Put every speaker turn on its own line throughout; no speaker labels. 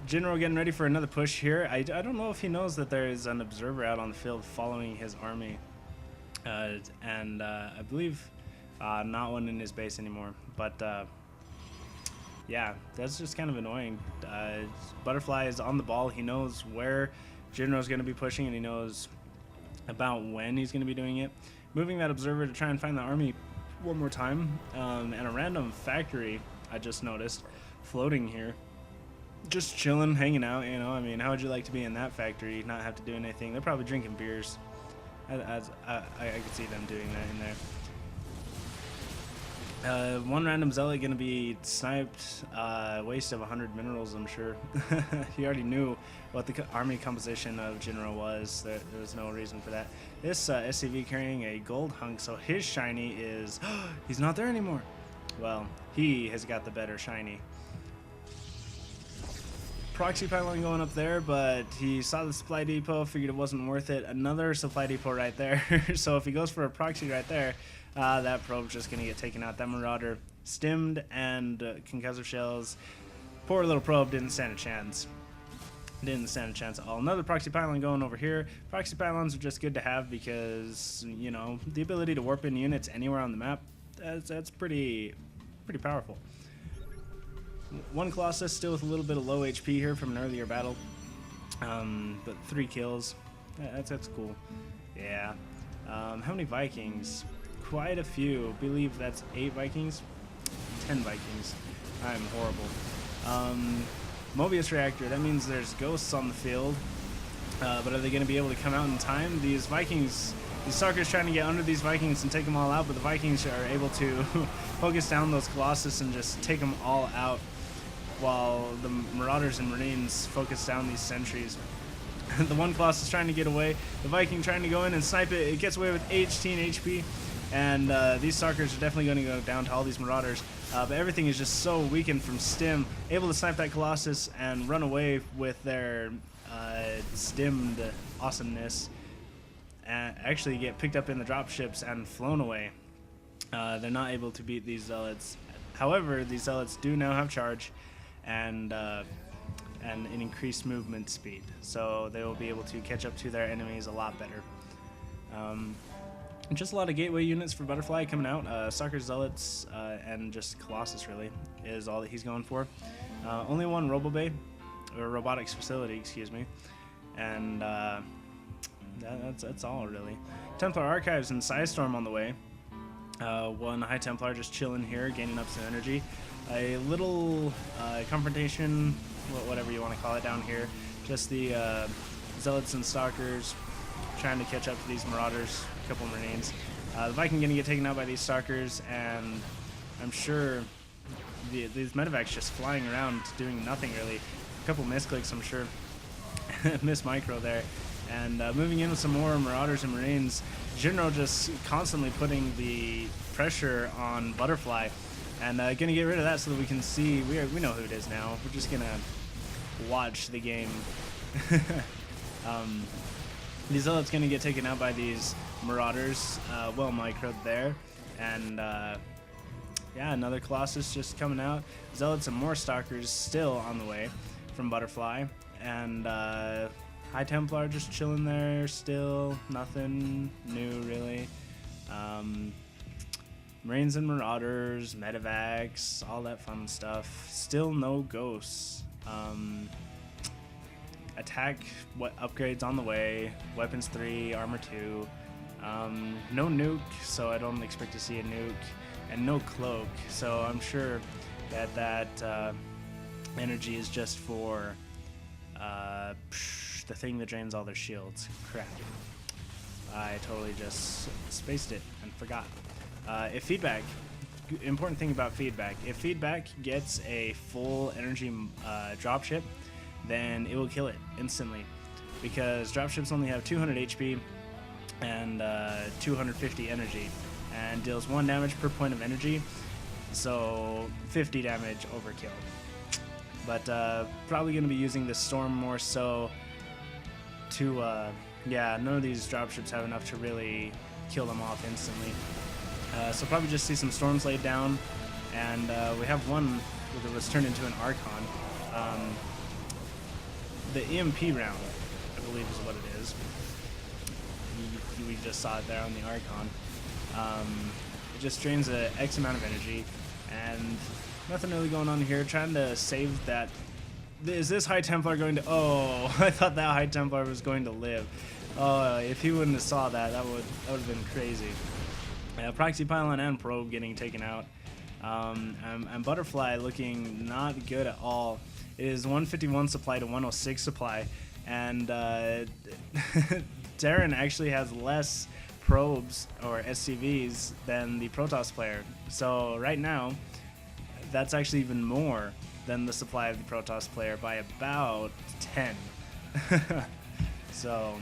Jinro getting ready for another push here. I don't know if he knows that there is an observer out on the field following his army. I believe not one in his base anymore. But yeah, that's just kind of annoying. ButterFly is on the ball. He knows where Jinro's going to be pushing, and he knows about when he's going to be doing it. Moving that observer to try and find the army one more time. And a random factory I just noticed floating here. Just chilling, hanging out, you know. I mean, how would you like to be in that factory, not have to do anything? They're probably drinking beers. I could see them doing that in there. One random zealot gonna be sniped. Waste of 100 minerals, I'm sure. He already knew what the army composition of Jinro was. There was no reason for that. This SCV carrying a gold hunk, so his shiny is... he's not there anymore. Well, he has got the better shiny. Proxy pylon going up there, but he saw the supply depot, figured it wasn't worth it. Another supply depot right there. So if he goes for a proxy right there, that probe's just gonna get taken out. That marauder stimmed and concussive shells. Poor little probe didn't stand a chance. Didn't stand a chance at all. Another proxy pylon going over here. Proxy pylons are just good to have because, you know, the ability to warp in units anywhere on the map, that's pretty powerful. One Colossus still with a little bit of low HP here from an earlier battle, but 3 kills. That's cool. Yeah. How many Vikings? Quite a few. I believe that's 8 Vikings. 10 Vikings. I'm horrible. Mobius reactor. That means there's ghosts on the field, but are they going to be able to come out in time? These Vikings. These Starkers trying to get under these Vikings and take them all out, but the Vikings are able to focus down those Colossus and just take them all out, while the Marauders and Marines focus down these sentries. The one Colossus trying to get away, the Viking trying to go in and snipe it. It gets away with 18 HP, and these Starkers are definitely going to go down to all these Marauders. But everything is just so weakened from stim, able to snipe that Colossus and run away with their stimmed awesomeness, and actually get picked up in the dropships and flown away. They're not able to beat these Zealots. However, these Zealots do now have charge and an increased movement speed, so they will be able to catch up to their enemies a lot better. Just a lot of gateway units for ButterFly coming out. Soccer Zealots and just Colossus really is all that he's going for. Only one Robobay, or robotics facility, excuse me, and that's all really. Templar Archives and Psystorm on the way. One High Templar just chilling here, gaining up some energy. A little confrontation, whatever you want to call it, down here. Just the Zealots and Stalkers trying to catch up to these Marauders, a couple Marines. The Viking going to get taken out by these Stalkers, and I'm sure these medevacs just flying around doing nothing really. A couple misclicks, I'm sure. Miss micro there. And moving in with some more Marauders and Marines. Jinro just constantly putting the pressure on ButterFly, and gonna get rid of that so that we can see. We know who it is now. We're just gonna watch the game. These Zealots gonna get taken out by these Marauders. Well microed there, and yeah, another Colossus just coming out. Zealots and more Stalkers still on the way from ButterFly, and High Templar just chilling there still. Nothing new really. Marines and Marauders, medevacs, all that fun stuff. Still no ghosts. Attack upgrades on the way. Weapons 3, armor 2. No nuke, so I don't expect to see a nuke. And no cloak, so I'm sure that energy is just for the thing that drains all their shields. Crap. I totally just spaced it and forgot. If feedback, important thing about feedback, if feedback gets a full energy dropship, then it will kill it instantly, because dropships only have 200 HP and 250 energy, and deals 1 damage per point of energy, so 50 damage overkill. But probably going to be using the Storm more so to, yeah, none of these dropships have enough to really kill them off instantly. So probably just see some Storms laid down, and we have one that was turned into an Archon. the EMP round, I believe is what it is. We just saw it there on the Archon. It just drains a X amount of energy, and nothing really going on here. Trying to save that. Is this High Templar going to... Oh, I thought that High Templar was going to live. Oh, if he wouldn't have saw that, that would have been crazy. Proxy Pylon and Probe getting taken out. And ButterFly looking not good at all. It is 151 supply to 106 supply. And Darren actually has less probes or SCVs than the Protoss player. So right now, that's actually even more than the supply of the Protoss player by about 10. So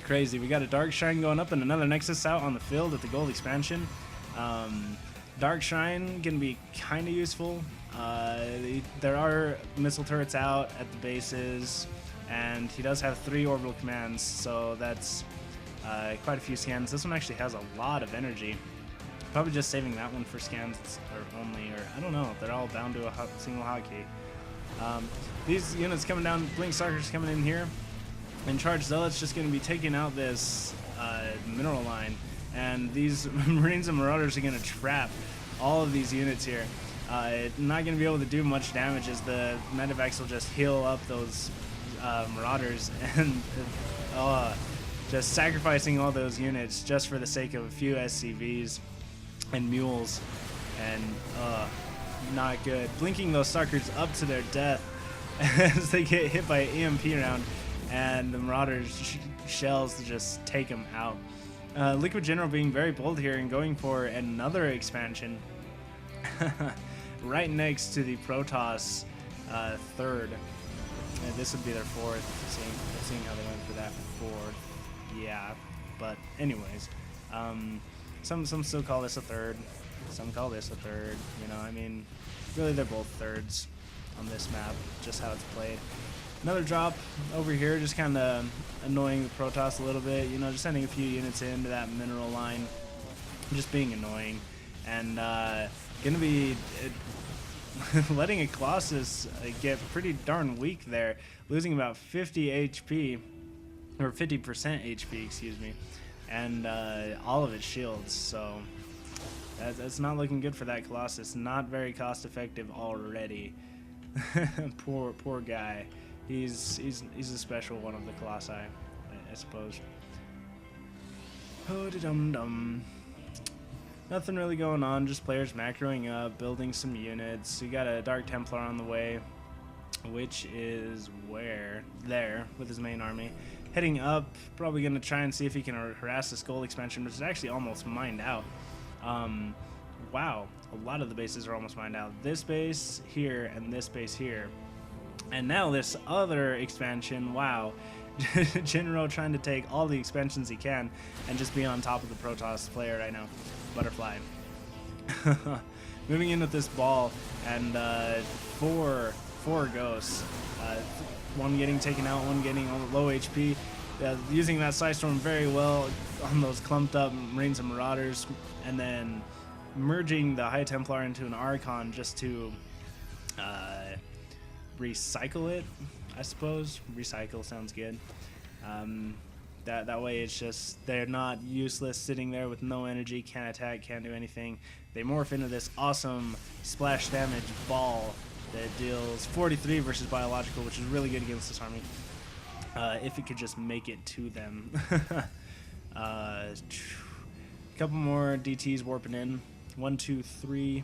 crazy. We got a Dark Shrine going up and another Nexus out on the field at the gold expansion. Dark Shrine can be kind of useful. There are missile turrets out at the bases, and he does have 3 orbital commands, so that's quite a few scans. This one actually has a lot of energy. Probably just saving that one for scans, or I don't know. They're all bound to a single hotkey. These units coming down, Blink Stalker's coming in here, and Charged Zealot's just going to be taking out this mineral line, and these Marines and Marauders are going to trap all of these units here. Not going to be able to do much damage as the Medivacs will just heal up those Marauders, and just sacrificing all those units just for the sake of a few SCVs and mules, and not good. Blinking those suckers up to their death as they get hit by an EMP round, and the Marauders shells just take them out. LiquidJinro being very bold here and going for another expansion right next to the Protoss 3rd. And this would be their 4th, seeing how they went for that 4th. Yeah, but anyways, some still call this a 3rd, some call this a 3rd. You know, I mean, really they're both 3rds on this map, just how it's played. Another drop over here, just kind of annoying the Protoss a little bit. You know, just sending a few units into that mineral line, just being annoying, and gonna be letting a Colossus get pretty darn weak there, losing about 50 HP, or 50% HP, excuse me, and all of its shields. So that's not looking good for that Colossus. Not very cost effective already. poor guy. He's a special one of the Colossi, I suppose. Oh, dum dum. Nothing really going on, just players macroing up, building some units. We got a Dark Templar on the way, which is where? There, with his main army. Heading up, probably going to try and see if he can harass this gold expansion, which is actually almost mined out. Wow, a lot of the bases are almost mined out. This base here and this base here. And now this other expansion, wow. Jinro trying to take all the expansions he can and just be on top of the Protoss player right now. ButterFly. Moving in with this ball, and four ghosts. One getting taken out, one getting low HP. Using that Psystorm very well on those clumped up Marines and Marauders, and then merging the High Templar into an Archon just to recycle it, I suppose. Recycle sounds good. That way it's just, they're not useless sitting there with no energy, can't attack, can't do anything. They morph into this awesome splash damage ball that deals 43 versus biological, which is really good against this army. If it could just make it to them. A couple more DTs warping in. 1, 2, 3,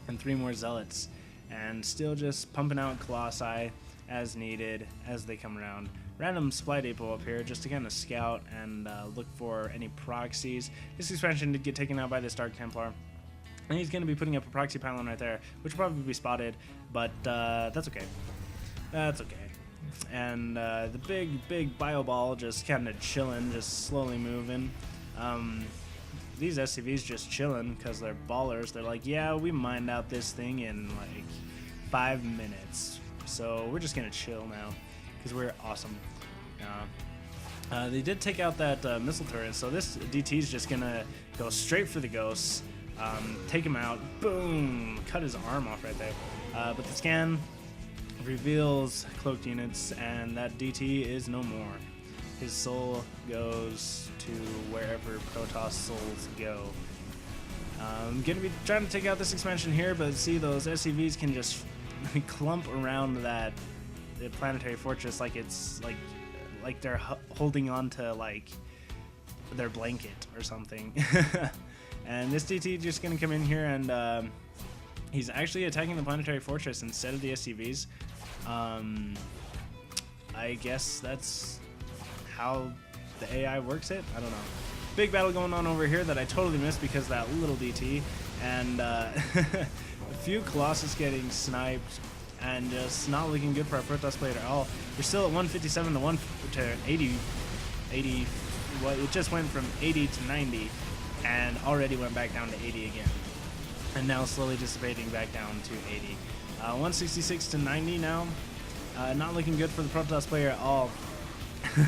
and 3 more Zealots. And still just pumping out Colossi as needed as they come around. Random supply depot up here just to kind of scout and look for any proxies. This expansion did get taken out by this Dark Templar, and he's going to be putting up a proxy pylon right there, which will probably be spotted, but that's okay. That's okay. And the big bio ball just kind of chilling, just slowly moving. These SCVs just chilling because they're ballers. They're like, yeah, we mined out this thing in like 5 minutes, so we're just going to chill now because we're awesome. They did take out that missile turret, so this DT is just going to go straight for the ghosts, take him out, boom, cut his arm off right there. But the scan reveals cloaked units, and that DT is no more. His soul goes to wherever Protoss souls go. I'm gonna be trying to take out this expansion here, but see, those SCVs can just clump around the planetary fortress like it's like they're holding on to like their blanket or something. And this DT just gonna come in here, and he's actually attacking the planetary fortress instead of the SCVs. I guess that's how the AI works it. I don't know. Big battle going on over here that I totally missed because of that little DT, and a few Colossus getting sniped, and just not looking good for our Protoss player at all. We're still at 157 to 80. Well, it just went from 80 to 90, and already went back down to 80 again, and now slowly dissipating back down to 80. 166 to 90 now. Not looking good for the Protoss player at all.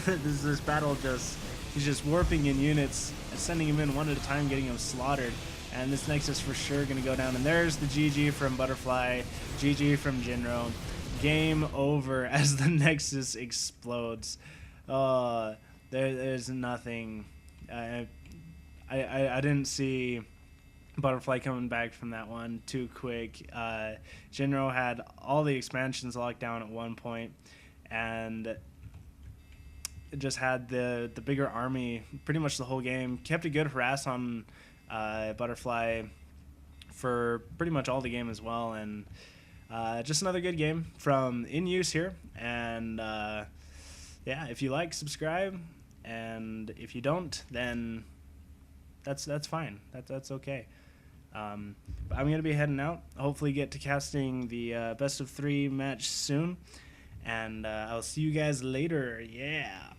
This battle he's just warping in units, sending him in one at a time, getting him slaughtered. And this Nexus for sure going to go down. And there's the GG from ButterFly, GG from Jinro. Game over as the Nexus explodes. There's nothing. I didn't see ButterFly coming back from that one too quick. Jinro had all the expansions locked down at one point, and just had the bigger army pretty much the whole game. Kept a good harass on ButterFly for pretty much all the game as well, and just another good game from InUse here. And yeah, if you like, subscribe, and if you don't, then that's fine. That's okay. But I'm gonna be heading out. Hopefully, get to casting the best of 3 match soon, and I'll see you guys later. Yeah.